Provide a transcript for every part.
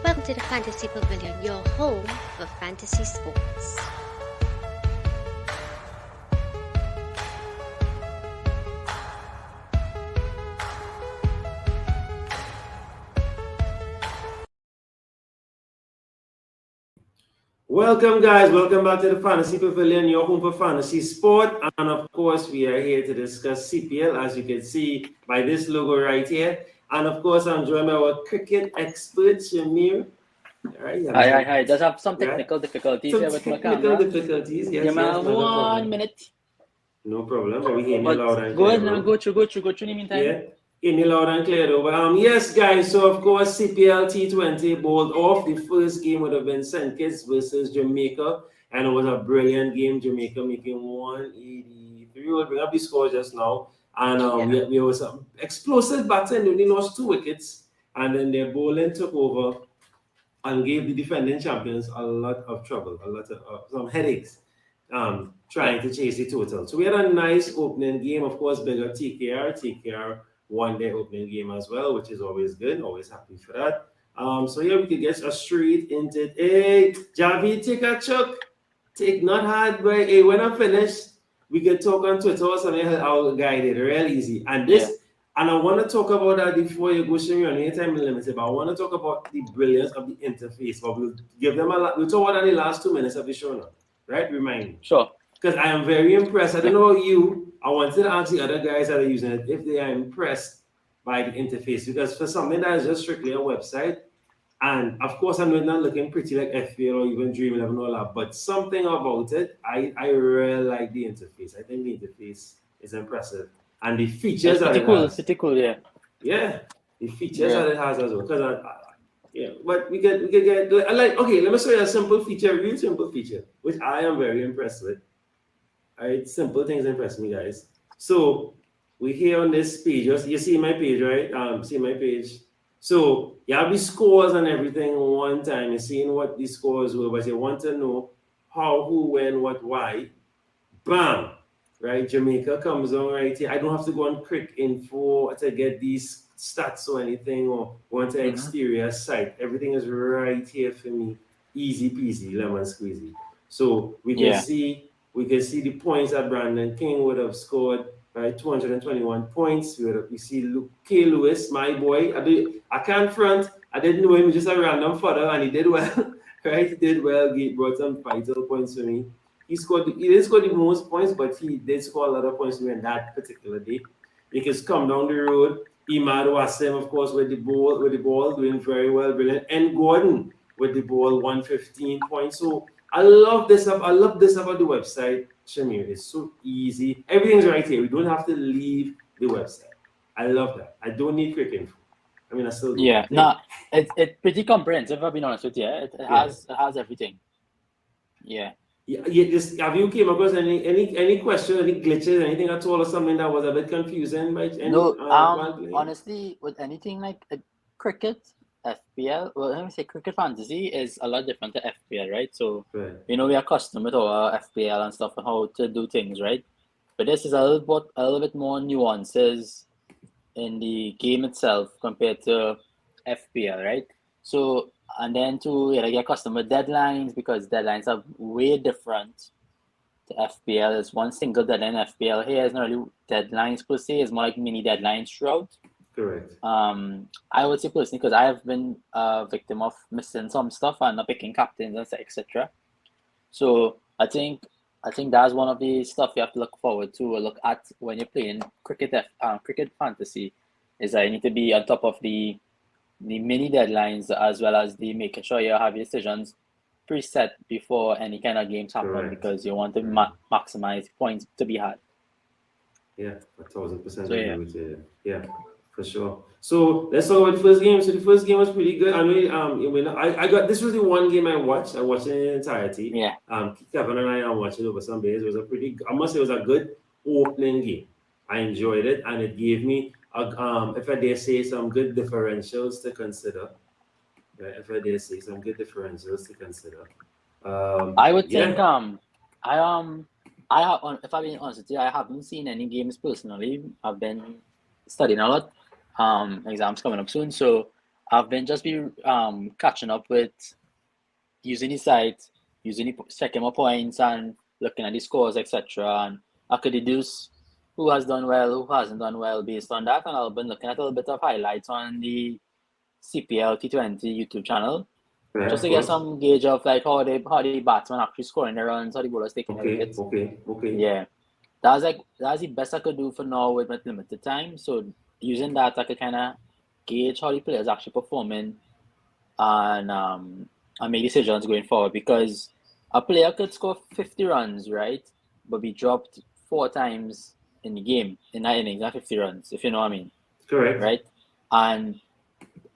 Welcome to the Fantasy Pavilion, your home for fantasy sports. Welcome, guys. Welcome back to the Fantasy Pavilion, your home for fantasy sport. And of course, we are here to discuss CPL, as you can see by this logo right here. And of course, I'm joined by our cricket expert, Shamir. Hi. Does have some technical difficulties here with my camera. Technical difficulties, yes. Give me yes, 1 minute. No problem, but we hear you loud and clear. Go ahead now, go through in the meantime. Yeah, in you loud and clear though. Yes, guys, so of course, CPL T20 bowled off. The first game would have been St. Kitts versus Jamaica, and it was a brilliant game. Jamaica making 183. We'll bring up the score just now. And we was some explosive batting. They only lost 2 wickets, and then their bowling took over and gave the defending champions a lot of trouble, a lot of some headaches, trying to chase the total. So we had a nice opening game. Of course, bigger TKR. TKR won their opening game as well, which is always good. Always happy for that. So yeah, we could get a straight into it. Hey, Javi, take a chuck. Take not hard, but hey, when I'm finished, we can talk on Twitter or something. I'll guide it real easy. And this. And I want to talk about that before you go, Shimmy, on any time limited, but I want to talk about the brilliance of the interface. But we'll give them we'll talk about that in the last 2 minutes of the show now. Right? Remind me. Sure. Because I am very impressed. I don't know about you. I wanted to ask the other guys that are using it if they are impressed by the interface. Because for something that is just strictly a website, and of course I'm not looking pretty like FPL or even Dream 11 or all that, but something about it, I really like the interface. I think the interface is impressive. And the features that it has. Pretty cool, yeah. Yeah, the features that it has as well. Because but we get okay. Let me show you a simple feature, a real simple feature, which I am very impressed with. All right, simple things impress me, guys. So we here on this page. You see my page, right? See my page. So you have the scores and everything one time. You're seeing what the scores were, but you want to know how, who, when, what, why. Bam. Right, Jamaica comes on right here. I don't have to go on Crick Info to get these stats or anything or go on to exterior site. Everything is right here for me. Easy peasy, lemon squeezy. So we can see the points that Brandon King would have scored, right? 221 points. We see Luke K. Lewis, my boy. I can't front. I didn't know him, just a random fodder, and he did well. Right? He did well. He brought some vital points for me. He didn't score the most points, but he did score a lot of points during that particular day. Because come down the road, Imad Wasim, of course, with the ball, doing very well, brilliant. And Gordon with the ball, 115 points. So I love this about the website, Shamir. It's so easy. Everything's right here. We don't have to leave the website. I love that. I don't need quick info. I mean, I still do. Yeah, it's pretty comprehensive, I'll be honest with you. It has everything. Yeah. Just have you came across any question, any glitches, anything at all, or something that was a bit confusing? Honestly, with anything like cricket, FPL, well, let me say cricket fantasy is a lot different to FPL, right? So, we are accustomed to our FPL and stuff and how to do things, right? But this is a little bit more nuances in the game itself compared to FPL, right? So, and then to get customer deadlines, because deadlines are way different to FPL. It's one single deadline. FPL here is not really deadlines per se, it's more like mini deadlines throughout. Correct. I would say personally, because I have been a victim of missing some stuff and not picking captains and etc. So I think that's one of the stuff you have to look forward to or look at when you're playing cricket fantasy, is that you need to be on top of the mini deadlines, as well as the making sure you have your decisions preset before any kind of games happen, because you want to maximize points to be had. Yeah, 1,000% agree with you. Yeah, for sure. So let's talk about the first game. So the first game was pretty good. I mean, I got this was the one game I watched. I watched it in entirety. Yeah. Kevin and I are watching over some days. It was I must say it was a good opening game. I enjoyed it, and it gave me if I dare say, some good differentials to consider. Right? If I dare say, some good differentials to consider. I would think if I'm being honest with you, I haven't seen any games personally. I've been studying a lot. Exams coming up soon, so I've been catching up with using the site, checking my points and looking at the scores, etc. And I could deduce who has done well, who hasn't done well based on that. And I've been looking at a little bit of highlights on the CPL T20 YouTube channel, just to get some gauge of like how the batsman actually scoring their runs, how the bowlers taking their wickets. Okay. Yeah, that's the best I could do for now with my limited time. So using that, I could kind of gauge how the players actually performing and make decisions going forward, because a player could score 50 runs, right? But be dropped 4 times in the game, in that innings, not 50 runs, if you know what I mean. Correct. Right? And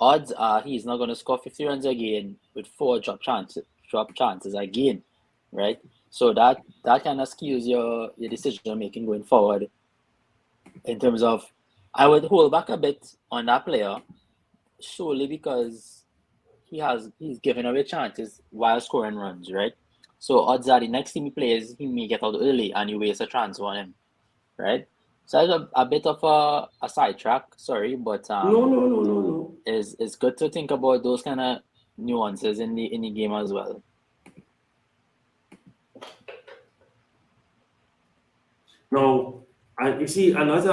odds are he's not going to score 50 runs again with 4 drop chances again, right? So that kind of skews your decision making going forward. In terms of, I would hold back a bit on that player solely because he's given away chances while scoring runs, right? So odds are the next team he plays, he may get out early and you waste a chance on him, right? So that's a bit of a sidetrack, sorry, but No. It's good to think about those kind of nuances in the game as well. Now, you see, I'm not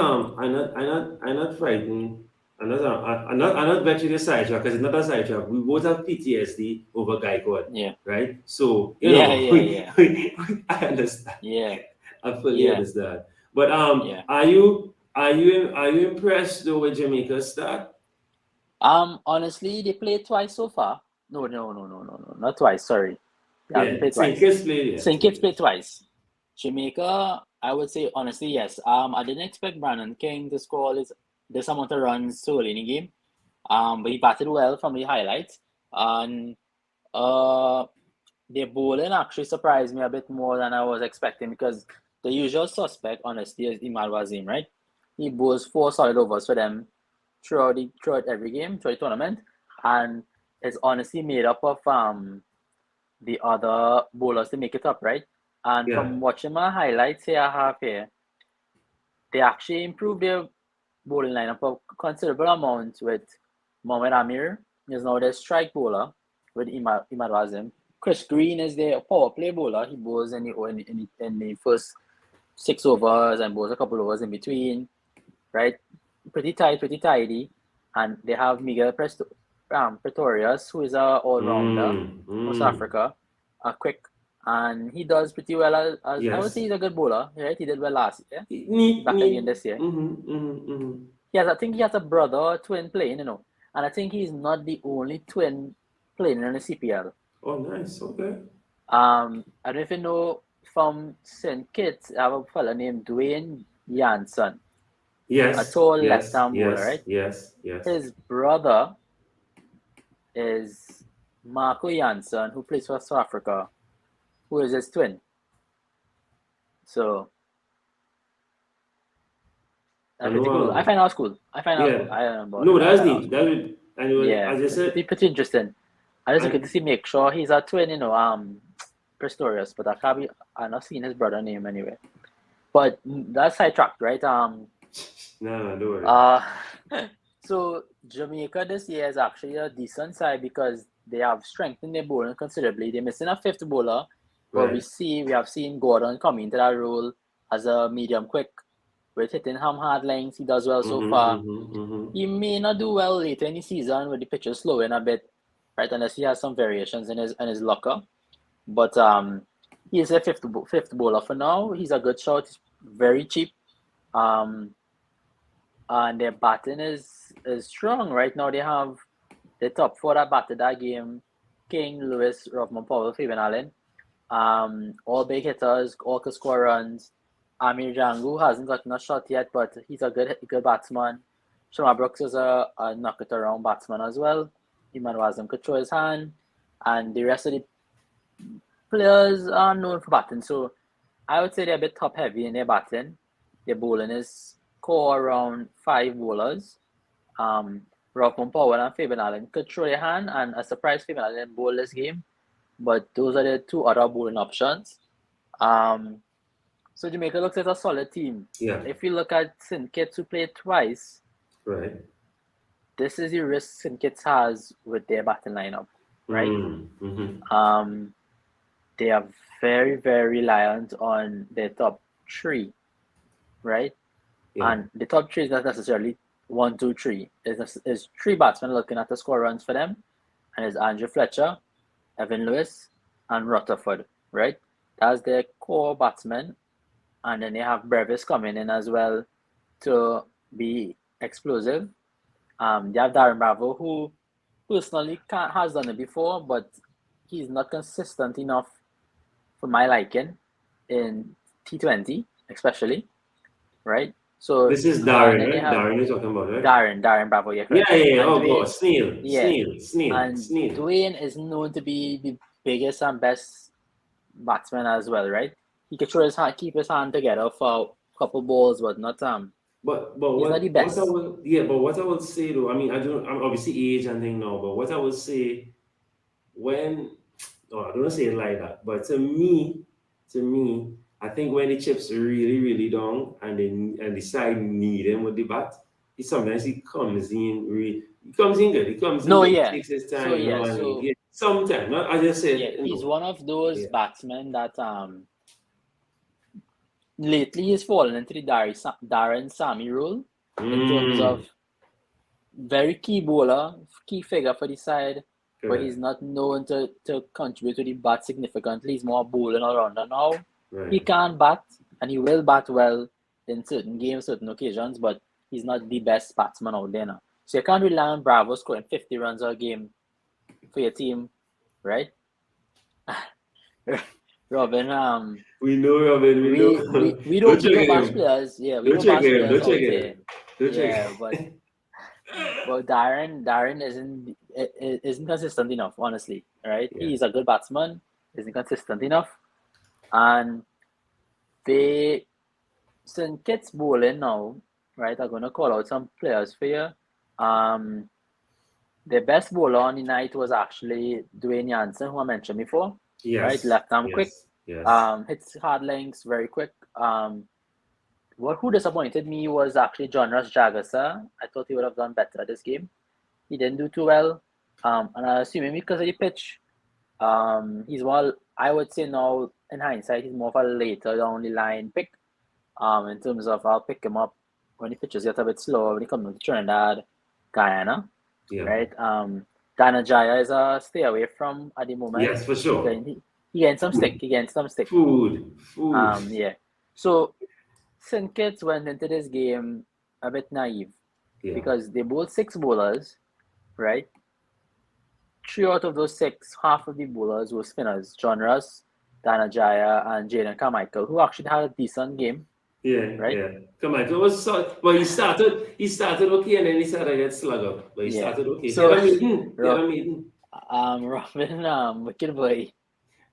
frightened. I'm not vexed with the sidetrack because it's not a sidetrack. We both have PTSD over Gaikwad. Yeah. Right? So, Yeah. I understand. Yeah. I fully understand. But Yeah. are you impressed though with Jamaica's start? Honestly, they played twice so far. No, not twice. Sorry, they haven't played twice. St. Kitts played twice. Jamaica, I would say honestly, yes. I didn't expect Brandon King to score this amount of runs so early in the game. But he batted well from the highlights, and their bowling actually surprised me a bit more than I was expecting, because the usual suspect, honestly, is Imad Wazim, right? He bowls 4 solid overs for them throughout every game, throughout the tournament, and it's honestly made up of the other bowlers to make it up, right? And from watching my highlights here I have here, they actually improved their bowling lineup a considerable amount with Mohamed Amir. He's now their strike bowler with Imad Wazim. Chris Green is their power play bowler. He bowls in the first 6 overs and bowls a couple overs in between, right? Pretty tight, pretty tidy. And they have Miguel Pretorius, who is an all-rounder for South Africa, quick, and he does pretty well. As I would say, he's a good bowler, right? He did well last year. Back again this year. I think he has a brother or twin playing, and I think he's not the only twin playing in the CPL. Oh, nice. Okay. I don't know if you know, from St. Kitts, I have a fella named Dwayne Jansen. Yes. A tall left-hand bowler, right? Yes. His brother is Marco Jansen, who plays for South Africa, who is his twin. So that's pretty cool. I find out cool. I don't know. No, that's neat. As you said, pretty interesting. I just looking to see, make sure he's a twin, Pistorius, but I'm not seeing his brother name anyway. But that's sidetracked, right? No, don't worry. So Jamaica this year is actually a decent side because they have strengthened their bowling considerably. They're missing a 5th bowler, but we have seen Gordon come into that role as a medium quick with hitting hard lengths. He does well so far. He may not do well later in the season with the pitches slowing a bit, right? Unless he has some variations in his locker. But he's a fifth bowler for now. He's a good shot. He's very cheap. And their batting is strong. Right now they have the top 4 that batted that game: King, Lewis, Rovman Powell, Fabian Allen. All big hitters, all could score runs. Amir Jangu hasn't gotten a shot yet, but he's a good batsman. Shama Brooks is a knock it around batsman as well. Imad Wazim could throw his hand, and the rest of the players are known for batting. So I would say they're a bit top heavy in their batting. Their bowling is core around 5 bowlers. Rovman Powell and Fabian Allen could throw their hand, and a surprise Fabian Allen bowl this game. But those are the 2 other bowling options. So Jamaica looks like a solid team. Yeah. If you look at St. Kitts, who played twice, right, this is the risk St. Kitts has with their batting lineup, right? They are very, very reliant on their top three, right? Yeah. And the top three is not necessarily 1, 2, 3. Is three batsmen looking at the score runs for them, and it's Andrew Fletcher, Evan Lewis, and Rutherford, right? That's their core batsmen, and then they have Brevis coming in as well to be explosive. They have Darren Bravo, who personally has done it before, but he's not consistent enough for my liking in T20, especially, right? So this is Darren, and right? Darren you're talking about, right? Darren Bravo, yeah, correct. Yeah. And Oh, Dwayne, God. Snail. and Dwayne is known to be the biggest and best batsman as well, right? He can throw his hand, keep his hand together for a couple balls, but not But he's not the best. what I would say though, I mean, I'm obviously age and thing now, but what I would say when, no, I don't say it like that, but to me, I think when the chips really, really down and the side need him with the bat, sometimes he comes in good. He comes in good. He takes his time, sometimes. I just said, he's one of those batsmen that lately he's fallen into the Darren Sammy rule in terms of very key bowler, key figure for the side, but he's not known to contribute to the bat significantly. He's more bowling all-rounder now. Right. He can bat, and he will bat well in certain games, certain occasions, but he's not the best batsman out there now. So you can't rely on Bravo scoring 50 runs a game for your team, right? Robin, we know Robin. We don't bash players. Yeah, we don't bash players out there. Yeah, but Darren isn't consistent enough, honestly. Right? Yeah. He's a good batsman, isn't consistent enough, and St. Kitts bowling now, right? I'm gonna call out some players for you. The best bowler on the night was actually Dwayne Jansen, who I mentioned before. Yes. Right, left arm quick. Yes. Hits hard lengths very quick. Who disappointed me was actually John Ross Jagasa. I thought he would have done better this game. He didn't do too well. And I assume because of the pitch, he's more, I would say now in hindsight, he's more of a later down the line pick. In terms of I'll pick him up when the pitches get a bit slower when he comes to Trinidad, Guyana. Yeah. Right? Danajaya is a stay away from at the moment. Yes, for sure. He gets some stick. Food. Yeah. So St. Kitts went into this game a bit naive because they bowled 6 bowlers, right? 3 out of those 6, half of the bowlers were spinners. John Ross, Danajaya, and Jaden Carmichael, who actually had a decent game. Yeah, right? Yeah. Carmichael was but he started okay and then he started to get slugged up. But he started okay. So Robin, wicked boy.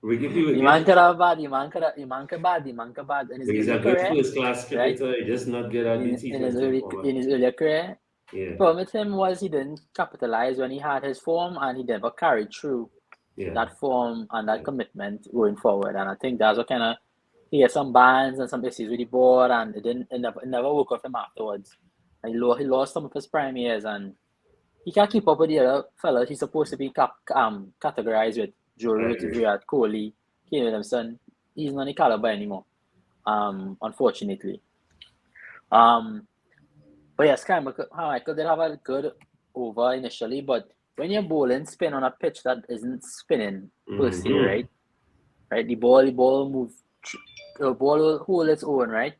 The man could have bad. The man could bad. And he's a good first-class cricketer, right? Just not good at the in his earlier career. Yeah. The problem with him was he didn't capitalize when he had his form, and he never carried through that form and that commitment going forward. And I think that's what kind of he had some bans and some issues with the board, and it never worked with him afterwards. And he lost some of his prime years, and he can't keep up with the other fellas. He's supposed to be categorized with Joe Root, Virat Kohli, Kane Williamson. He's not the caliber anymore, unfortunately. But yes, Carmichael did have a good over initially, but when you're bowling spin on a pitch that isn't spinning per se, right? The ball move, the ball will hold its own, right?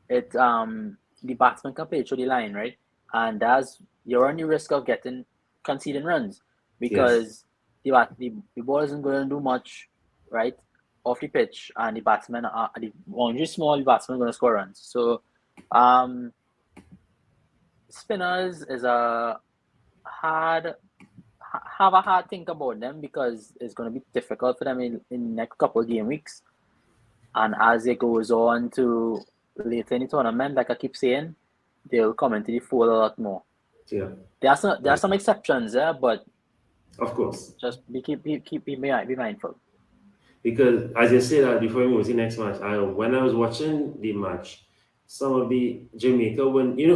It the batsman can play through the line, right? And you're on the risk of conceding runs because the ball isn't going to do much, right, off the pitch, and the batsmen are the boundary small. The batsmen are going to score runs. So, spinners is have a hard think about them because it's going to be difficult for them in the next couple of game weeks, and as it goes on to later in the tournament, like I keep saying, they'll come into the fold a lot more. Yeah, there are some exceptions there, but of course, just be mindful. Because as you say that before we move to the next match, when I was watching the match, some of the Jamaica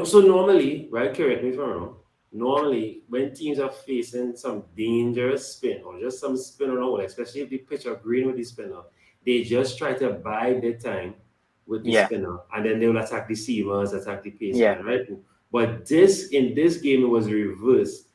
so normally, right? Correct me if I'm wrong. normally when teams are facing some dangerous spin or just some spin on the hole, especially if the pitch are green with the spinner, they just try to bide their time with the spinner, and then they will attack the seamers, attack the paceman, right? But in this game it was reversed.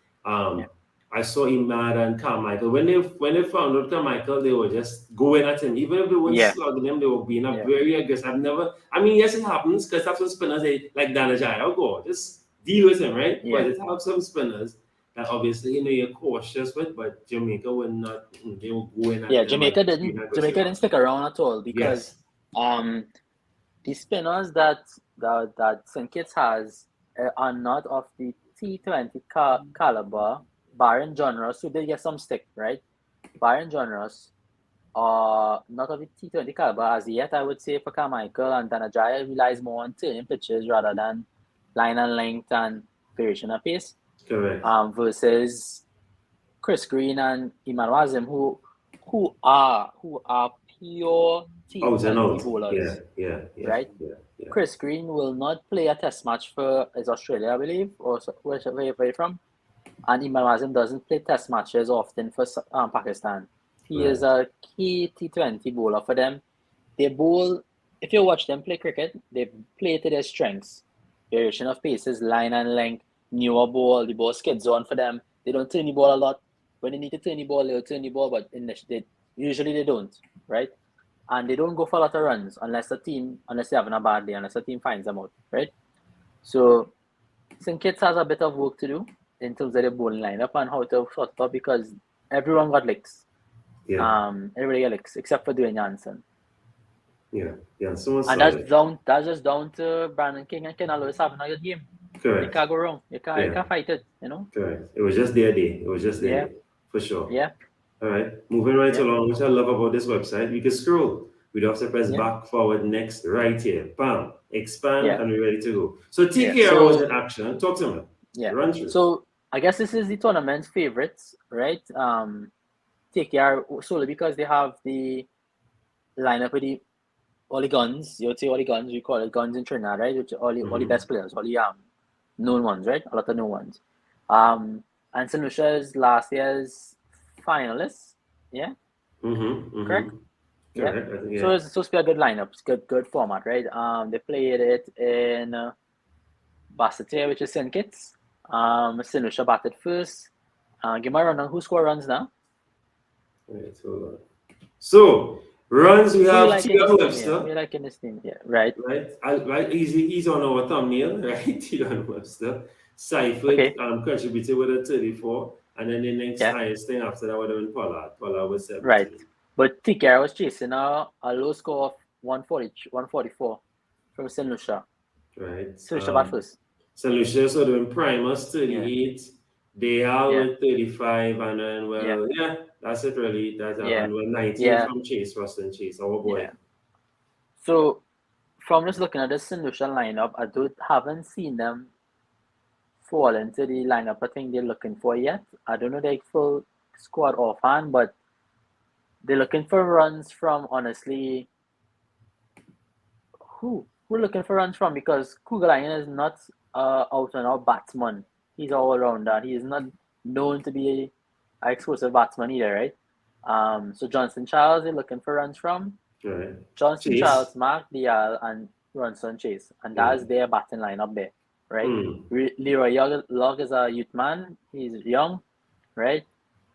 I saw Imad and Carmichael. When they found out Carmichael, they were just going at him. Even if they weren't slugging him, they were being very aggressive. Yes, it happens because some spinners like Danajai, oh God, just deal with him, right? But it have some spinners that obviously you're cautious with, but Jamaica were not. They were going at Jamaica didn't stick around at all because the spinners that St. Kitts has are not of the T20 caliber. Barron genres, who did get some stick, right? Barron genres are not of the T20 caliber as yet. I would say for Carmichael and Danajaya relies more on turning pitches rather than line and length and variation of pace. Correct. Versus Chris Green and Iman Wazim, who are pure T20 bowlers. Right? Yeah. Chris Green will not play a test match for Australia, I believe, or where you're from. And Iman Wazim doesn't play test matches often for Pakistan. He is a key T20 bowler for them. They bowl, if you watch them play cricket, they play to their strengths. Variation of paces, line and length, newer ball, the ball skids on for them. They don't turn the ball a lot. When they need to turn the ball, they'll turn the ball, but usually they don't, right? And they don't go for a lot of runs unless they're having a bad day, unless the team finds them out, right? So St. Kitts has a bit of work to do in terms of the bowling lineup and how to sort it out because everyone got licks. Everybody got licks except for Dwayne Jansen. Yeah. And that's just down to Brandon King and Ken Alois having a good game. Correct. You can't go wrong. You can't fight it, Correct. It was just their day. For sure. Yeah. All right. Moving right along, which I love about this website, we can scroll. We don't have to press back, forward, next, right here. Bam. Expand and we're ready to go. So TKR was in action. Talk to me. Yeah. Run through. So I guess this is the tournament's favorites, right? TKR solely because they have the lineup with all the guns. You would say all the guns. We call it guns in Trinidad, right? Which all the best players, all the known ones, right? A lot of known ones. And St. Lucia's last year's finalists, correct? Yeah. So it's supposed to be a good lineup. It's good format, right? They played it in Basseterre, which is St. Kitts. St. Lucia batted first. Give me a rundown. Who scored runs now? Wait, hold on. So runs we have Tion Webster. We like in this team, right. He's on our thumbnail, right? Tion Webster. Seifert contributed with a 34, and then the next highest thing after that would have been Pollard. Pollard was 17. Right. But TKR was chasing a low score of 144 from St. Lucia. Right. St. Lucia bat first. St. Lucia so doing Primus 38. They have with 35, and then that's it really. And we're 19 from Chase, Rustin Chase, our boy. So from just looking at the St. Lucia lineup, I haven't seen them fall into the lineup I think they're looking for yet. I don't know their full squad offhand, but they're looking for runs from, honestly, who we're looking for runs from, because Kugalainen is not out and out batsman. He's all rounder. He is not known to be an explosive batsman either, right? So Johnson Charles, they're looking for runs from. Right. Johnson Charles, Mark Dial, and Ronson Chase, and that's their batting lineup there, right? Leroy Log is a youth man. He's young, right?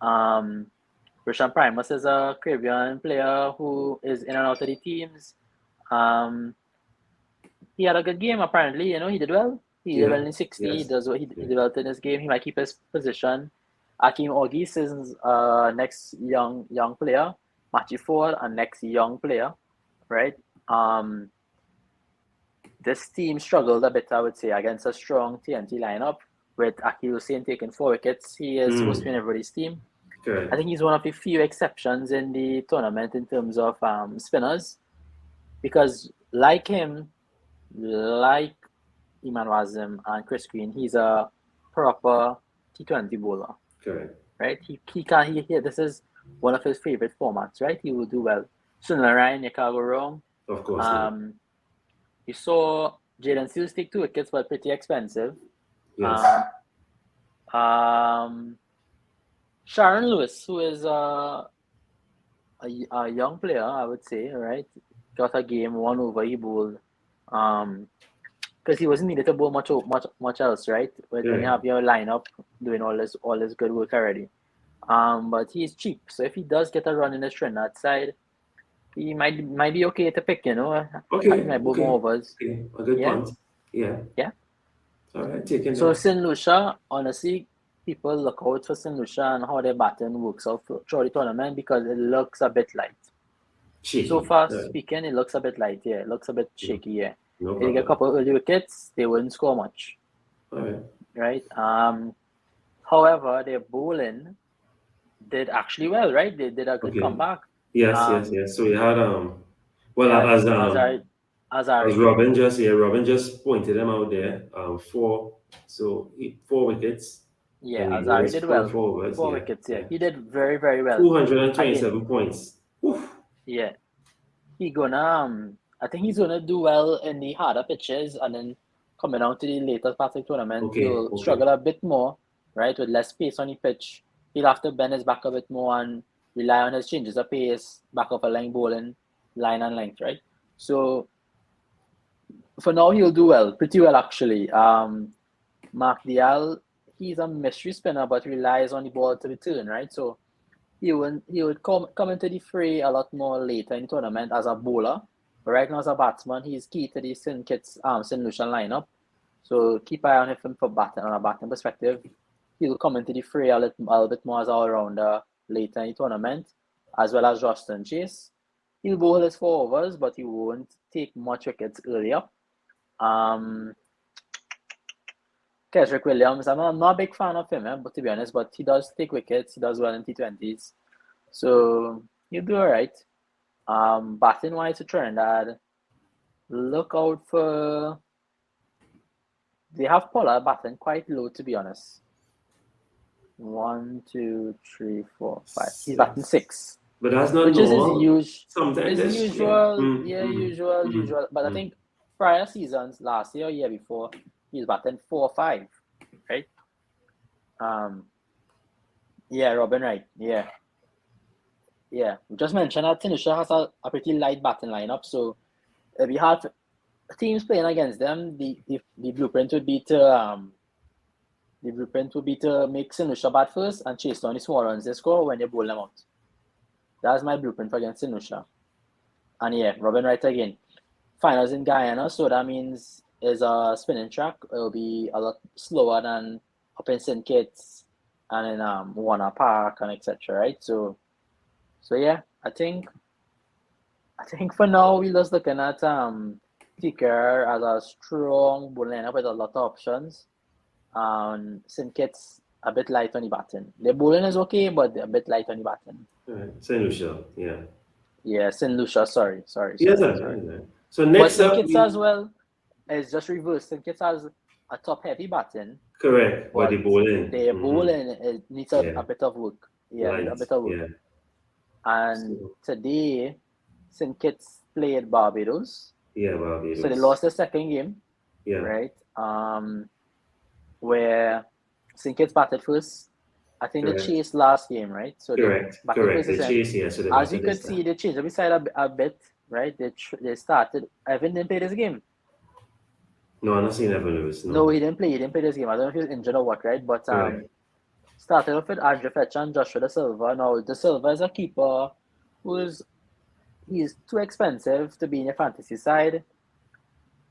Roshan Primus is a Caribbean player who is in and out of the teams. He had a good game apparently. He did well. He did well in 60. Yes. He does what he did well in this game. He might keep his position. Akeem Ogis is next young player. Machi Ford, and next young player, right? This team struggled a bit, I would say, against a strong TNT lineup with Aki Hussain taking 4 wickets. He is supposed to be in everybody's team. Good. I think he's one of the few exceptions in the tournament in terms of spinners, because like him, like Iman Wazim and Chris Green, he's a proper T20 bowler. Correct. Right? This is one of his favorite formats, right? He will do well. Sunil Ryan, you can't go wrong. Of course. You saw Jaden Seals take 2 wickets, but pretty expensive. Yes. Sharon Lewis, who is a young player, I would say, right? Got a game, one over, he bowled. Because he wasn't needed to bowl much else, right? When you have your lineup doing all this good work already. But he's cheap, so if he does get a run in the Trinidad side, he might be okay to pick, you know. Okay, He might bowl more overs. okay, a good Yeah, point. Yeah. yeah. All right, taking So that. St. Lucia, honestly, people look out for St. Lucia and how their batting works out throughout the tournament because it looks a bit light. So Shaky. far Right. speaking, it looks a bit light, yeah. It looks a bit No, shaky, yeah. no If they get a problem. couple early wickets, they wouldn't score much. All right. Right? However, their bowling did actually well, right? They did a good Okay. comeback. Yes, yes, Um, yes. So we had they well had as Azari, right? Robin just pointed him out there. Four wickets Yeah, and he Azari was did full well. forwards. 4 wickets, yeah. Yeah. He did very, very well. Again, 227 points. Oof. yeah. I think he's gonna do well in the harder pitches and then coming down to the later part of the tournament, Okay, he'll okay. struggle a bit more, right? With less pace on the pitch. He'll have to bend his back a bit more and rely on his changes of pace, back of a line bowling, line and length, right? So for now he'll do well, pretty well actually. Mark Dial, he's a mystery spinner but relies on the ball to return, right? So he would come into the fray a lot more later in the tournament as a bowler. But right now as a batsman, he's key to the St. Lucian lineup. So keep eye on him for batting on a batting perspective. He'll come into the fray a little bit more as all rounder later in the tournament, as well as Justin Chase. He'll bowl his 4 overs, but he won't take much wickets earlier. Um, Kesrick Williams, I'm not a big fan of him, but to be honest, but he does take wickets. He does well in T20s. So he'll do all right. Batting wise to Trinidad, look out for. They have Pollard batting quite low, to be honest. 1, 2, 3, 4, 5. He's batting 6. 6, But that's not which is his normal. usual. Sometimes His that's yeah. usual, yeah, usual. But I Mm. think prior seasons, last year, year before, he's batting 4, 5, right? Yeah, Robin Wright, yeah. Just mentioned that Tunisia has a pretty light batting lineup, so if you have teams playing against them, the blueprint would be to make St. Lucia bat first and chase down the small runs they score when you bowl them out. That's my blueprint for against St. Lucia. And yeah, Robin Wright again. Finals in Guyana, so that means is a spinning track. It'll be a lot slower than up in St. Kitts and in Warner Park and etc. Right? So yeah, I think for now we're just looking at Ticker as a strong bull lineup with a lot of options. St. Kitts a bit light on the batting. The bowling is okay, but they're a bit light on the batting. Right. Saint Lucia, yeah. Yeah, St. Lucia, sorry. Yes, Sorry. sir. So But next St. up, Kitts as well is just reversed. St. Kitts has a top heavy batting, correct, but the but bowling. their bowling needs a Yeah, bit of work. Yeah, needs a light. bit of work. Yeah. And So, today, St. Kitts played Barbados. yeah, So they Barbados. lost the second game, Yeah, right? Where St. Kitts batted first. I think they correct, chased last game, right? So they batted correct. first They this time. chase here, so they As you batted could this see, time. they changed every side a bit, right? They started. Evan didn't play this game. No, I'm not seeing Evan Lewis. No, No, he didn't play. He didn't play this game. I don't know if he was injured or what, right? But correct. started off with Andrew Fletcher and Joshua De Silva. Now De Silva is a keeper he's too expensive to be in your fantasy side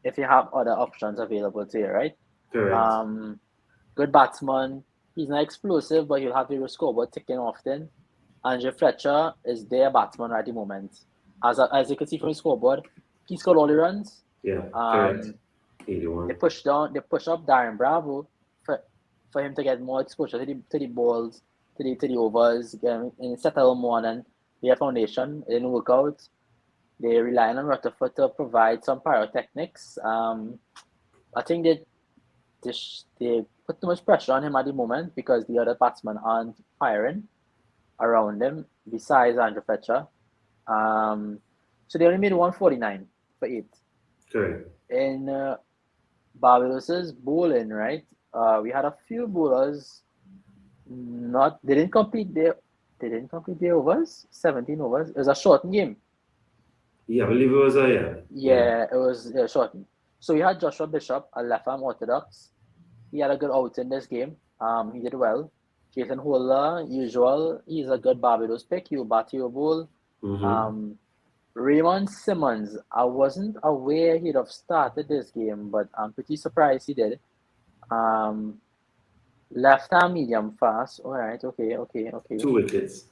if you have other options available to you, right? Correct. Good batsman. He's not explosive, but he'll have your scoreboard ticking often. Andrew Fletcher is their batsman at the moment. As you can see from his scoreboard, he scored all the runs. Yeah, correct. They 81. push up Darren Bravo for him to get more exposure to the balls, to the overs, and settle more than their foundation. It didn't work out. They rely on Rutherford to provide some pyrotechnics. I think they put too much pressure on him at the moment because the other batsmen aren't firing around him besides Andrew Fletcher. So they only made 149 for 8. Correct. In Barbados's bowling, right? We had a few bowlers They didn't complete the overs, 17 overs. It was a shortened game. Yeah, I believe it was a Yeah, it was shortened. So we had Joshua Bishop, a left arm orthodox. He had a good out in this game. He did well. Jason Holder, usual. He's a good Barbados pick. He'll bat your ball. Mm-hmm. Raymond Simmons, I wasn't aware he'd have started this game, but I'm pretty surprised he did. Left arm medium fast. All right, okay. 2 wickets.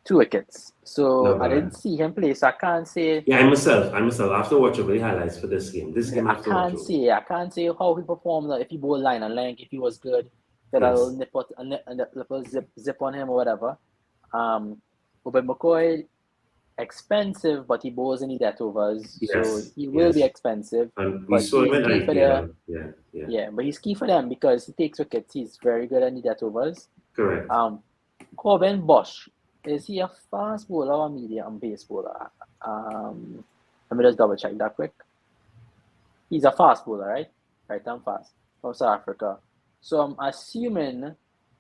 2 wickets. So Not I bad. didn't see him play, so I can't say. Yeah, I myself, after watching the highlights for this game. I can't say how he performed. If he bowled line and length, if he was good, that I'll zip on him or whatever. But McCoy, expensive, but he bowls in the death overs, so he will be expensive. And we saw him in IPL. Yeah, but he's key for them because he takes wickets. He's very good at the death overs. Correct. Corbin Bosch, is he a fast bowler or a medium pace bowler? Let me just double check that quick. He's a fast bowler, right? Right arm fast from South Africa. So I'm assuming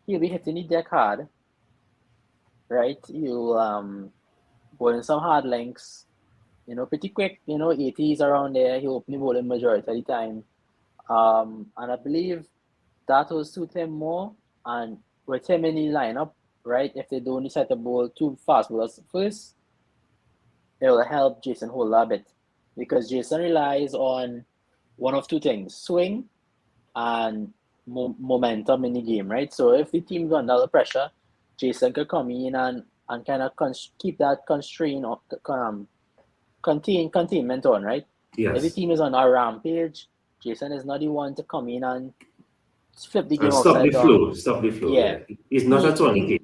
he'll be hitting the deck hard, right? He'll bowl in some hard lengths, pretty quick, 80s around there. He'll open the bowling majority of the time. And I believe that will suit him more. And with him in the lineup, right, if they don't decide to bowl 2 fast bowlers first, it will help Jason Holder a bit. Because Jason relies on one of 2 things, swing and momentum in the game, right? So if the team's under the pressure, Jason could come in and kind of keep that constraint or containment on, right? Yes. If the team is on a rampage, Jason is not the one to come in and flip the game and upside down. Stop the flow. Yeah. He's not a 20K.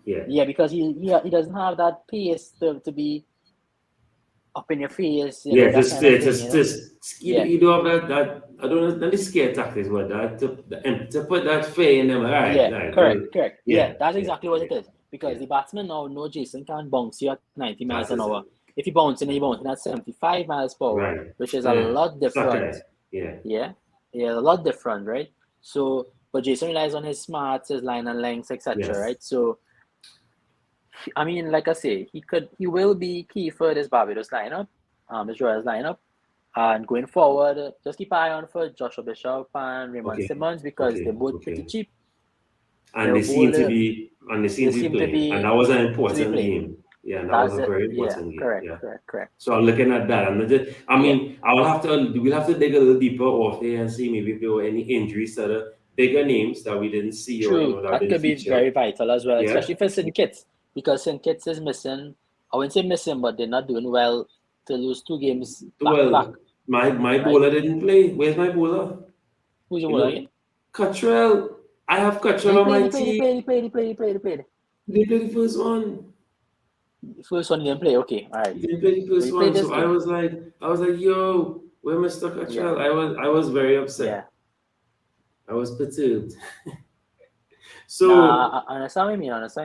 Yeah, because he doesn't have that pace to be up in your face. You don't have that. I don't know, not the scare tactics, but that to put that fear in them. Right. Correct. Yeah, that's exactly what it is. Because the batsmen now know Jason can bounce you at 90 miles an hour. If you bounce in, at 75 miles per hour, which is a lot different. Yeah, a lot different, right? So, but Jason relies on his smarts, his line and lengths, etc. Right? So, I mean, like I say, he will be key for this Barbados lineup, this Royals lineup. And going forward, just keep an eye on for Joshua Bishop and Raymond Simmons because they're both pretty cheap. And they seem to be playing. And that was an important game. Yeah, that was a very important game. Correct. So I'm looking at that. We'll have to dig a little deeper off there and see maybe if there were any injuries to the bigger names that we didn't see. True, that could be very vital as well, especially for St. Kitts, because St. Kitts is missing. I wouldn't say missing, but they're not doing well to lose 2 games back to back. My bowler didn't play. Where's my bowler? Who's your bowler again? Cottrell. I have Cottrell on my team. He played. They played the first one. The first one he didn't play. Okay, all right. He didn't play the first one, so I was like, yo, where Mr. Cottrell? I was very upset. Yeah. I was perturbed. So I understand what you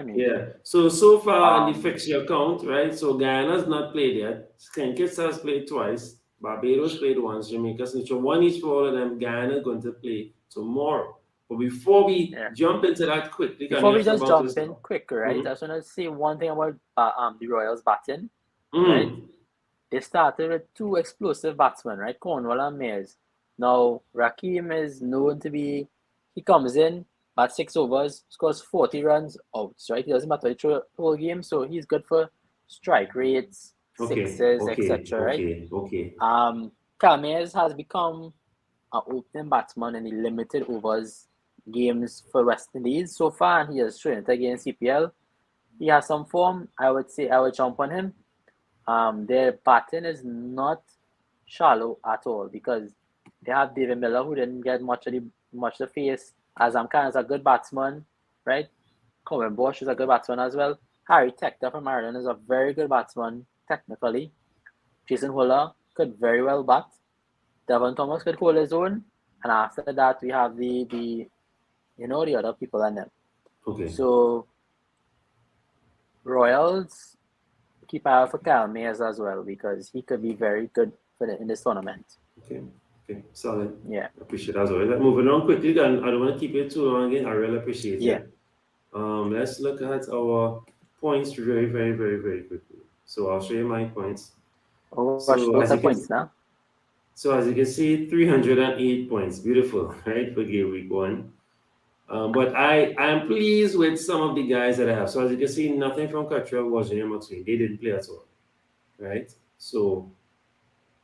mean. Yeah. So far in the fixture count, right? So Guyana's not played yet. St. Kitts has played twice. Barbados played once. Jamaica, so 1 each for all of them. Guyana going to play tomorrow. But before we jump into that quickly, right? I just want to say one thing about the Royals batting. Right? They started with 2 explosive batsmen, right? Cornwall and Mayers. Now Raheem is known to be. He comes in, bats 6 overs, scores 40 runs, outs. Right? It doesn't matter the whole game, so he's good for strike rates, sixes, etc. Right? Cal Mayers has become an opening batsman in the limited overs games for West Indies so far, and he has shown it against CPL. He has some form. I would say I would jump on him. Their batting is not shallow at all because they have David Miller, who didn't get much to face. Azam Khan is a good batsman, right? Corbin Bosch is a good batsman as well. Harry Tector from Ireland is a very good batsman technically. Jason Holder could very well bat. Devon Thomas could hold his own, and after that we have the other people and them. Okay. So Royals, keep eye out for Cal Mayers as well because he could be very good in this tournament. Okay, solid. Yeah, appreciate that as well. Moving on quickly, then I don't want to keep it too long again. I really appreciate it. Let's look at our points very, very, very, very quickly. So I'll show you my points. Oh, So what's the points now? So as you can see, 308 points. Beautiful, right, for game week 1. But I am pleased with some of the guys that I have. So as you can see, nothing from Cottrell, Virginia, McSween. They didn't play at all, right? So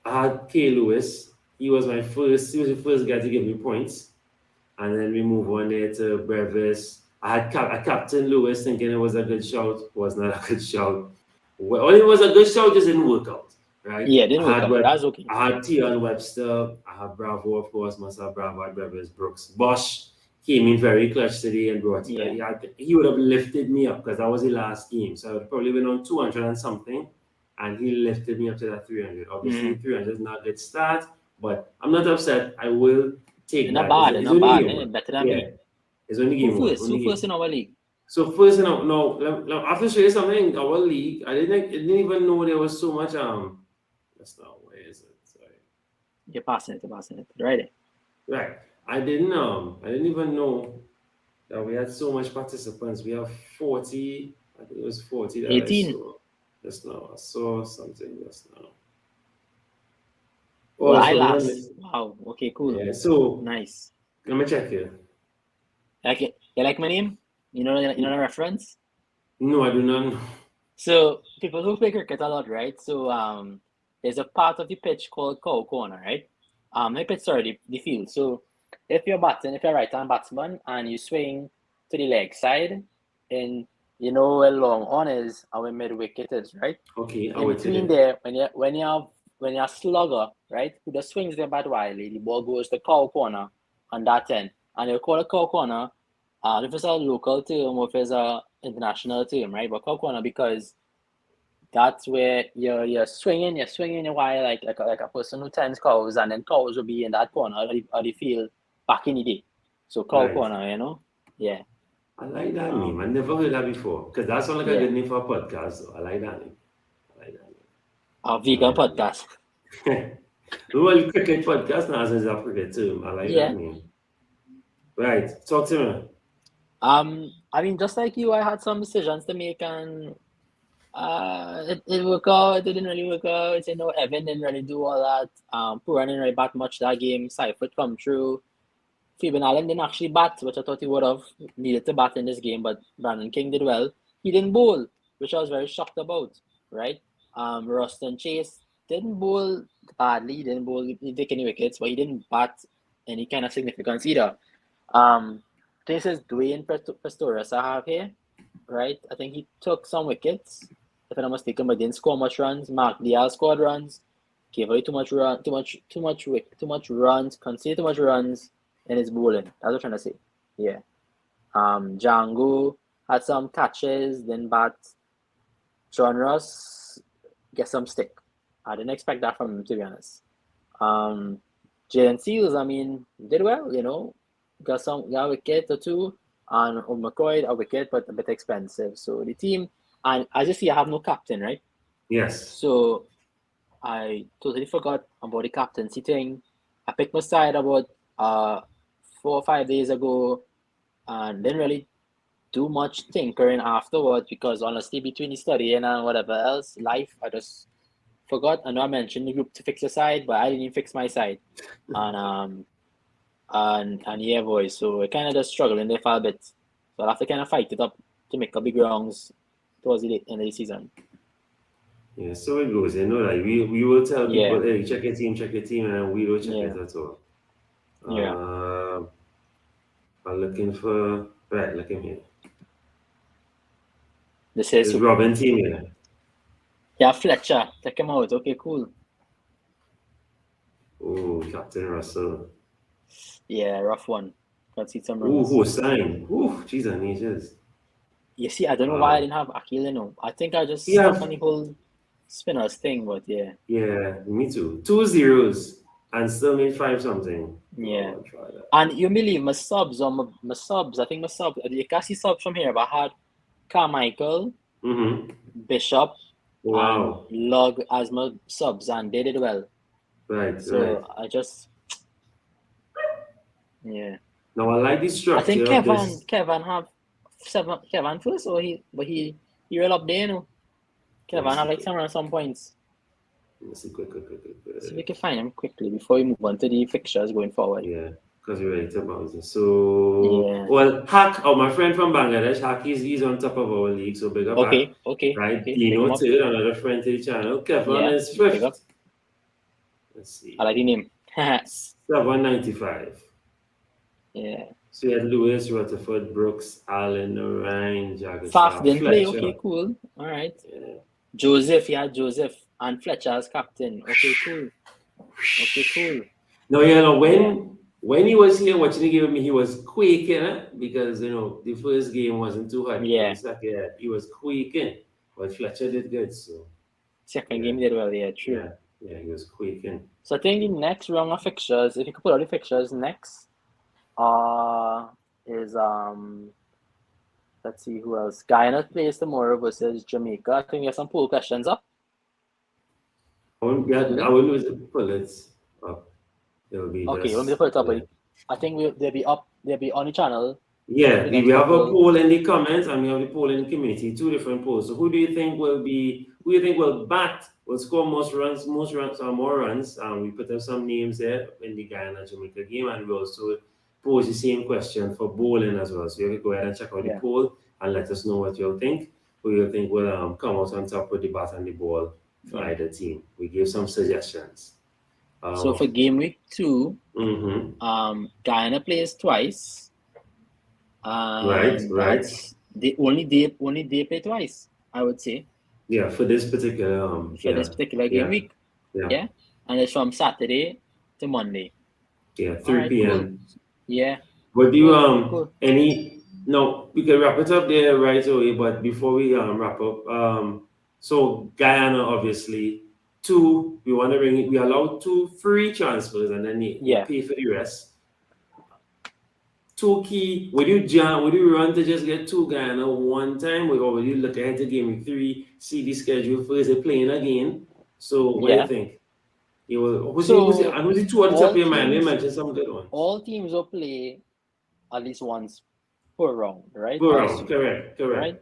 I had K. Lewis. He was the first guy to give me points. And then we move on there to Brevis. I had Captain Lewis thinking it was a good shout. Was not a good shout. Well, it was a good shout, just didn't work out, right? Yeah, it didn't work out. That's okay. I had Tion Webster. I had Bravo, of course. Myself, Bravo, Brevis, Brooks. Bosch came in very clutch today and brought. Yeah. He would have lifted me up because that was the last game. So I would probably been on 200 and something. And he lifted me up to that 300. Obviously, 300 is not a good start, but I'm not upset. I will take not that. Bad, not bad. Better than me. It's only game one. Who first in our league? So first, I have to show you something. Our league, I didn't even know there was so much. That's not where is it? Sorry. You're passing it. Right. Right. I didn't even know that we had so much participants. We have 40. I think it was 40 that 18. I saw just now. I saw something just now. Oh, well, I last. Wow. Okay. Cool. Yeah. So nice. Let me check here. Okay. You like my name? You know the reference? No, I do not know. So people who play cricket a lot, right? So there's a part of the pitch called cow corner, right? The field. So if you're a right-hand batsman and you swing to the leg side, and you know where long on is and where mid wicket is, right? Okay. In between there, when you're a slugger, right, who just swings the bat wildly, the ball goes to cow corner on that end, and you call it cow corner. If it's a local term or if it's a international term, right? But cow corner because that's where you're swinging a while like a person who tends cows, and then cows will be in that corner of the field back in the day. So cow corner, you know? Yeah. I like that name. I never heard that before. Because that sounds like a good name for a podcast. So I like that name. A vegan podcast. Well, cricket podcast now since a cricket term. I like that name. Right. Talk to me. I mean, just like you, I had some decisions to make, and it worked out. It didn't really work out. You know, Evan didn't really do all that. Pooran didn't really bat much that game. Seifert come through. Fabian Allen didn't actually bat, which I thought he would have needed to bat in this game, but Brandon King did well. He didn't bowl, which I was very shocked about, right? Ruston Chase didn't bowl badly. He didn't take any wickets, but he didn't bat any kind of significance either. This is Dwayne Pistorius I have here, right? I think he took some wickets, if I'm not mistaken, but didn't score much runs. Mark Dial scored runs, gave away too much runs, conceded too much runs in his bowling. That's what I'm trying to say. Yeah. Django had some catches, then bat. John Ross get some stick. I didn't expect that from him, to be honest. Jalen Seals, I mean, did well, you know. Got a wicket or two, and McCoy a wicket, but a bit expensive. So the team, and as you see, I have no captain, right? Yes. So I totally forgot about the captaincy thing. I picked my side about 4 or 5 days ago, and didn't really do much tinkering afterwards because honestly, between the studying and whatever else, life, I just forgot. I know I mentioned the group to fix your side, but I didn't even fix my side. And yeah, boys. So I kind of just struggling there for a bit. So I'll have to kind of fight it up to make a big rounds towards the end of the season. Yeah, so it goes. You know, like we will tell people, hey, check your team, and then we will check it as well. I'm looking for look in here. This is Robin team here. Yeah, Fletcher. Check him out. Okay, cool. Oh, Captain Russell. Yeah, rough one. Can't see some runs. Who signed? Jesus, Jesus. You see, I don't know why I didn't have Akil, you know. I think I just stuck on the whole spinners thing, but yeah. Yeah, me too. 2 zeros and still made 5 something. Yeah. And you believe my subs, I think my subs, you can see subs from here, but I had Carmichael, Bishop, and Log as my subs, and they did well. Right, so I just... Yeah. Now I like this structure. I think Kevin have Kevin first, or he real up there, you know. Kevin had like some points. Let's see, quick. So we can find him quickly before we move on to the fixtures going forward. Yeah, because we're ready to bounce it. So, well, Hack, my friend from Bangladesh, Hack, he's on top of our league, so big up Hack. Right, Dino too, another friend to the channel. Kevin is fifth. Let's see. I like the name. 795. Yeah. So you had Lewis, Rutherford, Brooks, Allen, Ryan, Jagger, Faf didn't play. Fletcher. Okay, cool. All right. Yeah. Joseph, Joseph, and Fletcher as captain. Okay, cool. No, when he was here watching the game with me, he was quaking because the first game wasn't too hard. Yeah. He was quaking, but Fletcher did good. So second game did well. Yeah, true. Yeah, he was quaking. So I think the next round of fixtures, if you could put out the fixtures next, is let's see who else. Guyana plays tomorrow versus Jamaica. I think you have some poll questions up. I wouldn't pull it up. It'll be okay. You want me to put it up? Yeah. I think they'll be up. They'll be on the channel. Yeah, we have a poll in the comments and we have the poll in the community. 2 different polls. So who do you think will score most runs or more runs? We put up some names there in the Guyana Jamaica game, and we also pose the same question for bowling as well. So you can go ahead and check out the poll and let us know what you'll think. Who you think will come out on top with the bat and the ball for either team. We gave some suggestions. So for game week 2, Guyana plays twice. Right. They only play twice, I would say. Yeah, for this particular game week. Yeah. And it's from Saturday to Monday. Yeah, 3 p.m. Cool. Yeah. But do you we can wrap it up there right away, but before we wrap up, so Guyana obviously 2, we allow 2 free transfers and then they pay for the rest. 2 key, would you run to just get 2 Guyana one time, or would you look ahead to game week 3, see the schedule first, they're playing again? So what do you think? Who's the 2 at the top of your mind? You mentioned some good ones. All teams will play at least once per round, right? Per round, correct. Right?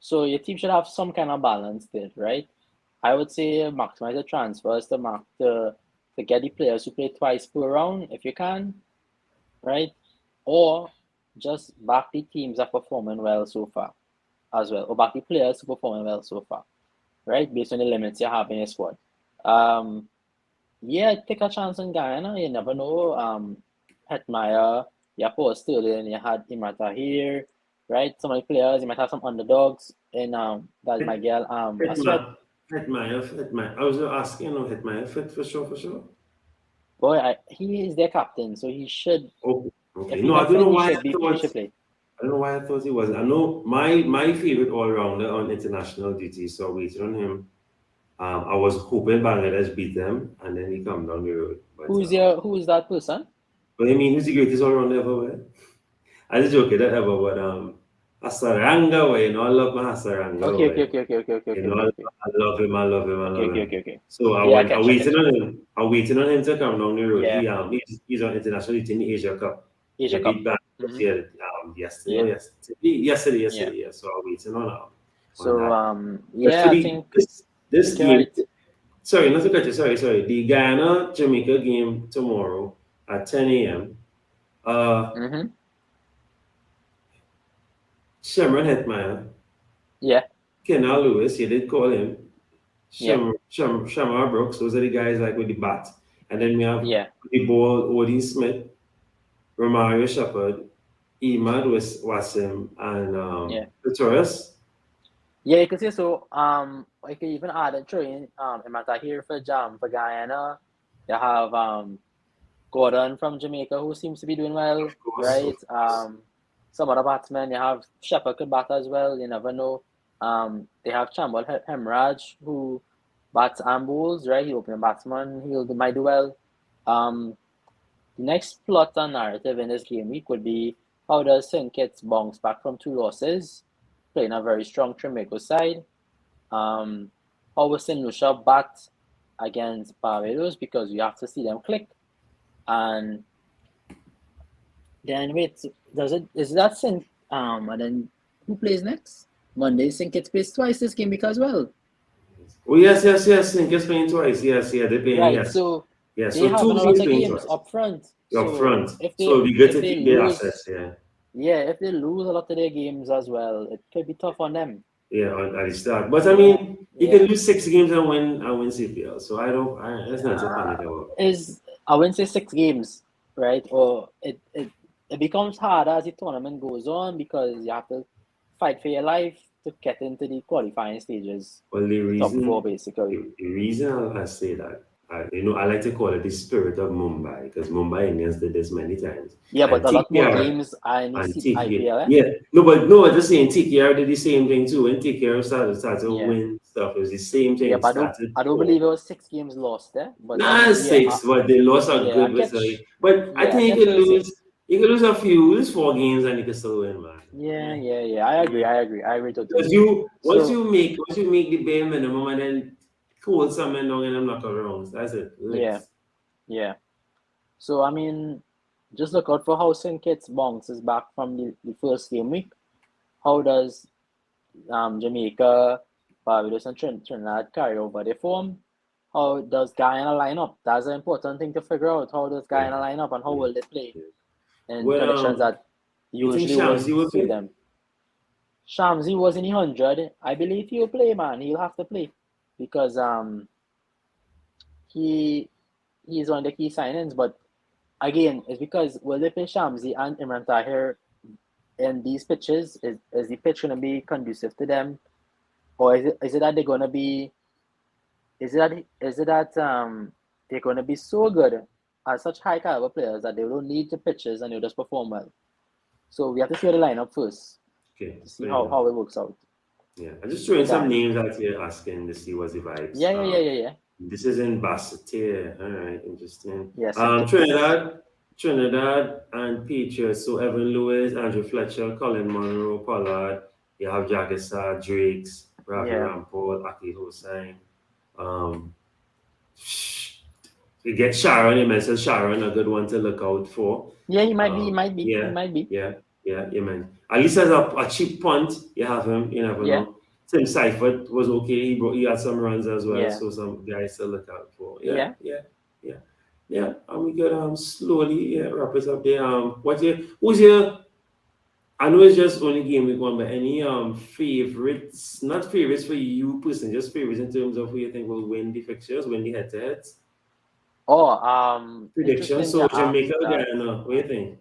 So your team should have some kind of balance there, right? I would say maximize the transfers to get the players who play twice per round if you can, right? Or just back the teams that are performing well so far as well, or back the players who are performing well so far, right? Based on the limits you have in your squad. Take a chance on Guyana. You never know. Hetmeyer, Paul Sterling, you had Imata here, right? Some of the players, you might have some underdogs in that Miguel. Hetmeyer. I was asking, Hetmeyer fit for sure. Boy, he is their captain, so he should. Okay. No, I don't know why I thought he wasn't. I know my favorite all-rounder on international duty, so waiting on him. I was hoping Bangladesh beat them, and then he come down the road. But, who is that person? But I mean, who's the greatest all-rounder ever? I just joking that ever, but Hasaranga, I love my Hasaranga. Okay. I love him. Okay. So I'm waiting on him to come down the road. Yeah. He's on international duty in the Asia Cup. Yesterday. Yeah. So I'm waiting on that. So I think this game. Sorry, not to cut you. Sorry. The Guyana Jamaica game tomorrow at 10 a.m. Shamron Hetmeyer. Yeah. Kenal Lewis, you did call him. Shamar Brooks, those are the guys like with the bat. And then we have the ball, Odin Smith, Romario Shepard, Imad Wasim, and Victorious. Yeah, you can see so. I could even add a train. Imata here for Guyana. You have Gordon from Jamaica, who seems to be doing well, right? Some other batsmen. You have Shepard could bat as well. You never know. They have Chambal Hemraj, who bats and bowls, right? He's opening batsman. He might do well. The next plot and narrative in this game week would be how does St. Kitts bounce back from 2 losses, playing a very strong Trinbago side. How will St. Lucia bat against Barbados, because you have to see them click. And then is that St. and then Who plays next? Monday, St. Kitts plays twice this game week as well. Oh yes. St. Kitts playing twice. Yes, they're playing. Right, Yes. so Yes. they So have a two lot teams of playing games twice. up front. Up front. If they, so it'll be good if to they keep their lose, assets. Yeah, if they lose a lot of their games as well, it could be tough on them. Yeah, at the start. But I mean, you can lose 6 games and win CPL. So that's not a panic about. I wouldn't say 6 games, right? Or it becomes harder as the tournament goes on because you have to fight for your life to get into the qualifying stages. Well, the top 4 basically. The reason I say that, I like to call it the spirit of Mumbai because Mumbai Indians did this many times. Yeah, and but a lot more games and IPL. Yeah, no, I'm just saying TKR did the same thing too. When TKR started to win stuff, it was the same thing. Yeah, but I don't believe it was 6 games lost there. But nah, 6, but they lost a good with But I think you could lose a few, lose 4 games and you can still win, man. Yeah. I agree totally. Because once you make the bare minimum and then hold something down and I'm not around. That's it. Yeah. So I mean, just look out for how St. Kitts bounces back from the first game week. How does Jamaica, Barbados, and Trinidad carry over their form? How does Guyana line up? That's an important thing to figure out. How does Guyana line up and how will they play in conditions that usually wouldn't suit them? Shamsi was in the 100. I believe he'll play, man. He'll have to play because he's one of the key signings. But again, it's because will they play Shamsi and Imran Tahir in these pitches? Is the pitch going to be conducive to them, or is it that they're going to be? Is it that they're going to be so good as such high caliber players that they don't need the pitches and they'll just perform well? So we have to see the lineup first. Okay. To see how it works out. Yeah, I'm just throwing some names out here asking to see what's the vibes. Yeah. This is in Basseterre. All right, interesting. Yes. Trinidad and Patriots. So Evan Lewis, Andrew Fletcher, Colin Monroe, Pollard. You have Jagisa, Drakes, Ravi Rampol, Aki Hossain. You get Sharon. You mentioned Sharon, a good one to look out for. Yeah, he might be. Yeah, man. At least as a cheap punt, you have him. You never know. Tim Seifert was okay. He had some runs as well, so some guys to look out for. Yeah. And we could slowly wrap it up there. Who's your? I know it's just only game week 1, but any favorites? Not favorites for you personally, just favorites in terms of who you think will win the fixtures, win the head-to-heads. Predictions. So Jamaica, Guyana. What do you think?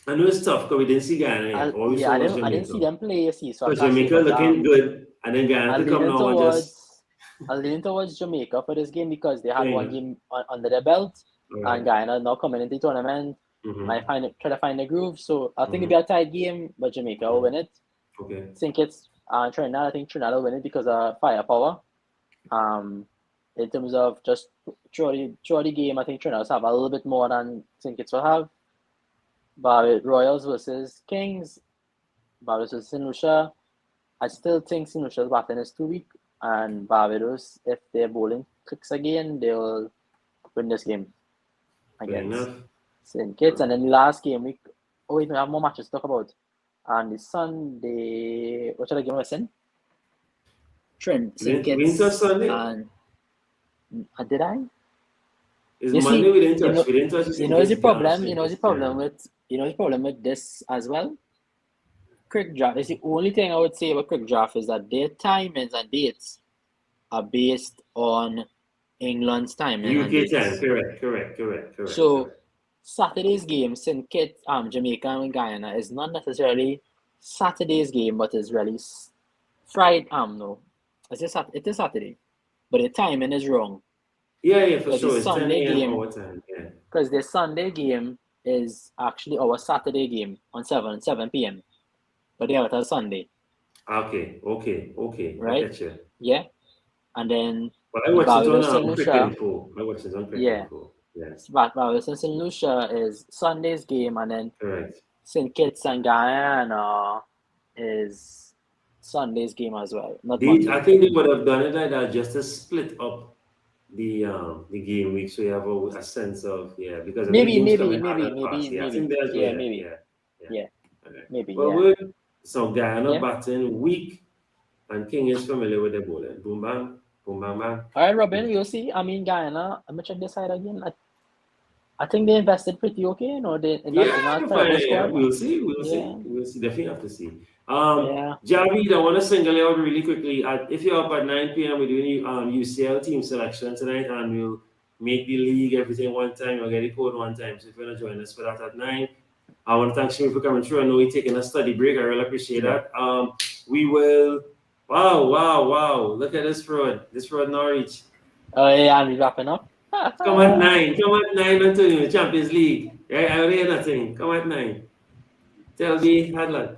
I know it's tough because we didn't see Guyana yet. I didn't see them play. So Jamaica looking good, and then Guyana to come now and just. I'll lean towards Jamaica for this game because they had one game under their belt, and Guyana now coming into the tournament. Might try to find the groove. So I think it'll be a tight game, but Jamaica will win it. Okay. I think it's Trinidad. I think Trinidad will win it because of firepower. In terms of just throughout the game, I think Trinidad have a little bit more than St. Kitts will have. But Royals versus Kings, Barbados versus St. Lucia, I still think St. Lucia's batting is too weak. And Barbados, if their bowling clicks again, they'll win this game against St. Kitts. And then the last game week, we have more matches to talk about. And the Sunday, what should I give a listen? St. Kitts. Sunday? Did I? Monday we didn't touch. You know the problem with this as well. Cricket draft is the only thing I would say about cricket draft is that their timings and dates are based on England's timing. UK time, correct. So Saturday's game, St. Kitts, Jamaica and Guyana is not necessarily Saturday's game, but is really Friday. No, it is Saturday, but the timing is wrong. Yeah, for sure. It's Sunday game. Because the Sunday game is actually our Saturday game on 7 p.m. But they have it on Sunday. Okay. Right? Yeah. And then I watch it on Cricket Info. Yes. Barbados and St. Lucia is Sunday's game, and then St. Kitts and Guyana is Sunday's game as well. I think they would have done it like that just to split up the game week, so you have a sense of because of the Maybe, games maybe, coming hard maybe, and fast. maybe, Yeah, I think maybe. that's Yeah, where maybe. yeah. Yeah, Okay. maybe. Well, Yeah. good. So Guyana Yeah. batting weak, and King is familiar with the bowling. Boom bang, boom bang bang. All right, Robin, you'll see. I mean, Guyana, I'm gonna check this side again. I think they invested pretty okay, you know, it's Yeah, not a terrible fine. Yeah, squad. we'll see. We'll Yeah, see. We'll see. Definitely have to see. yeah. Javid, I want to single you out really quickly. If you're up at 9 p.m., we're doing UCL team selection tonight, and we'll make the league everything one time. We'll get the code one time. So if you want to join us for that at 9, I want to thank Shimi for coming through. I know you're taking a study break. I really appreciate that. We will. Wow. Look at this fraud. This fraud Norwich. Oh, yeah, and we're wrapping up. Come at 9. Come at 9, Antonio. Champions League. Right? I already hear nothing. Come at 9. Tell me, hard luck.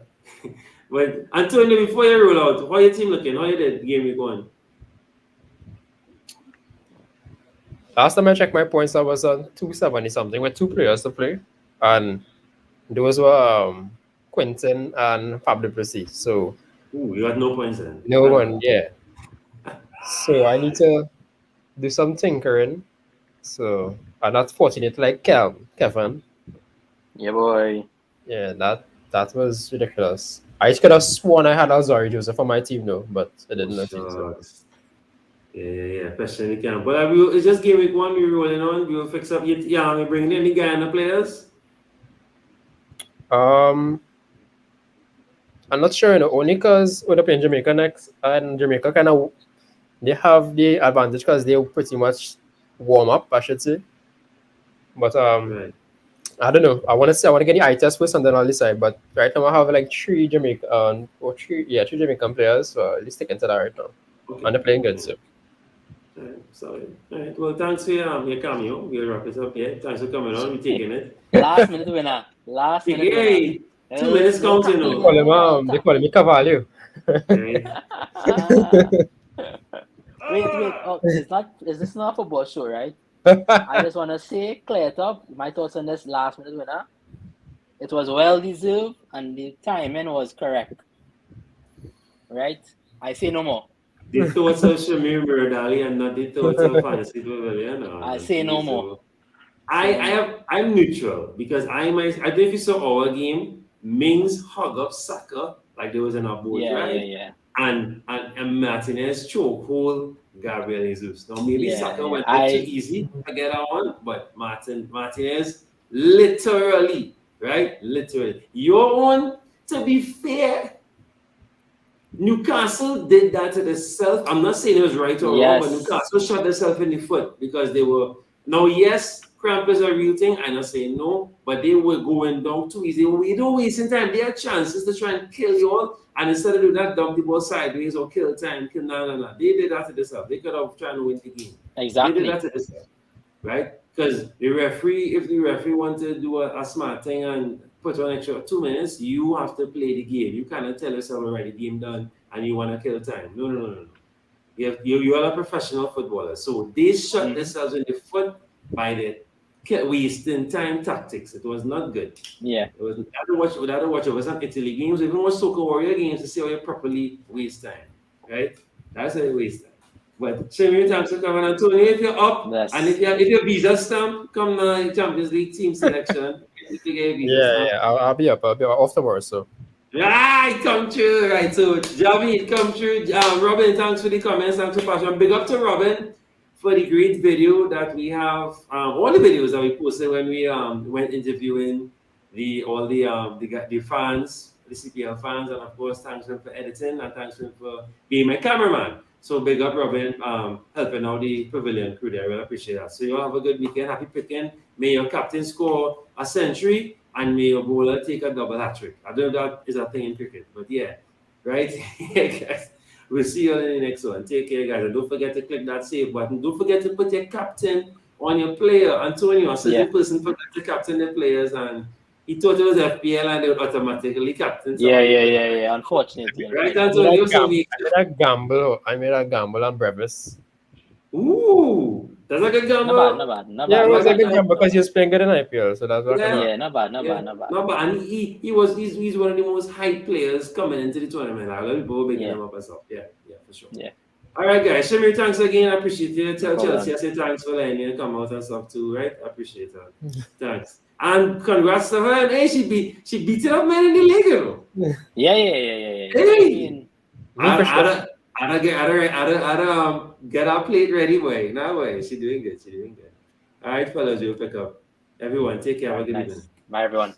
But Antonio, before you roll out, how your team looking? How you did game week one? Last time I checked my points, I was on 270 something with 2 players to play, and those were Quentin and Fab du Plessis. So You got no points then. no one, yeah. So I need to do some tinkering. So I'm not fortunate like Kevin. Yeah, boy. Yeah, that was ridiculous. I could have sworn I had Azari Joseph on my team though, but I didn't notice. So. Yeah. Especially in the camp. But it's just game week one. We're rolling on. We will fix up. We're bringing in the Guyana players. I'm not sure, only because we're playing Jamaica next, and Jamaica they have the advantage because they pretty much warm up, I should say. But Right. I don't know. I want to get the eye test first, and then I'll decide. But right now I have like three Jamaican players. So at least stick into that right now, and they're playing good. So. Sorry. All right. Well, thanks for your cameo. We'll wrap it up here. Thanks for coming on. We're taking it. Last minute winner. Last minute winner. 2 minutes counting. They call me Cavallo. Right. Wait. Oh, is this not a football show, right? I just want to say, clear it up. My thoughts on this last minute winner. It was well deserved, and the timing was correct. Right? I say no more. The thoughts of Shamir Muradali and not the thoughts of Fantasy Pavilion. I say no more. I'm neutral because I don't know if you saw our game. Mings hug up Saka like there was an boat, right? Yeah. And Martinez chokehold Gabriel Jesus. Now maybe Saka went too easy to get on, but Martinez literally, right? Literally. Your own, to be fair, Newcastle did that to themselves. I'm not saying it was right or wrong, but Newcastle shot themselves in the foot because they were cramp is a real thing. I'm not saying no, but they were going down too easy. We don't wasting time. They had chances to try and kill you all, and instead of doing that, dump the ball sideways or kill time, no. They did that to themselves. They could have tried to win the game. Exactly. They did that to themselves, right? Because if the referee want to do a smart thing and put on extra 2 minutes, you have to play the game. You cannot tell yourself already game done and you want to kill time. No. You are a professional footballer. So they shot themselves in the foot by the wasting time tactics. It was not good. Yeah. It was without a watch. It was not Italy games, even more Soccer Warrior games to see how you properly waste time. Right? That's how you waste time. But Shemi, thanks for coming. Antonio, if you're up and if your visa stamp, come to Champions League team selection. I'll be up off tomorrow, so. Right, come true. Right, so Javid, come true. Robin, thanks for the comments. Thanks for passing. Big up to Robin for the great video that we have. All the videos that we posted when we went interviewing all the fans, the CPL fans, and of course, thanks to him for editing and thanks to him for being my cameraman. So big up, Robin, helping out the pavilion crew there. I really appreciate that. So you all have a good weekend. Happy picking. May your captain score a century and may your bowler take a double hat-trick. I don't know if that is a thing in cricket, but yeah. Right? Yeah, guys. We'll see you on the next one. Take care, guys. And don't forget to click that save button. Don't forget to put your captain on your player. Antonio, a certain person forgot to captain the players and he thought it was FPL and they would automatically captain. Yeah. Unfortunately. Right, Antonio? I made a gamble on Brevis. Ooh, that's a good gamble. Not bad. Yeah, it was a good gamble because he was playing good in IPL, so that's what not bad. And he's one of the most hyped players coming into the tournament. A lot of people were making him up as well. Yeah, for sure. Yeah. All right, guys. Shamir, thanks again. I appreciate you. Tell problem. Chelsea I say thanks for letting you come out and stuff too, right? I appreciate that. Thanks. And congrats to her. And hey, she beat it up man in the league, you know. Yeah. Hey! I I'd get our plate ready, boy. Now, boy. She doing good. All right, fellas, you'll pick up. Everyone, take care. Have a good evening. Bye, everyone.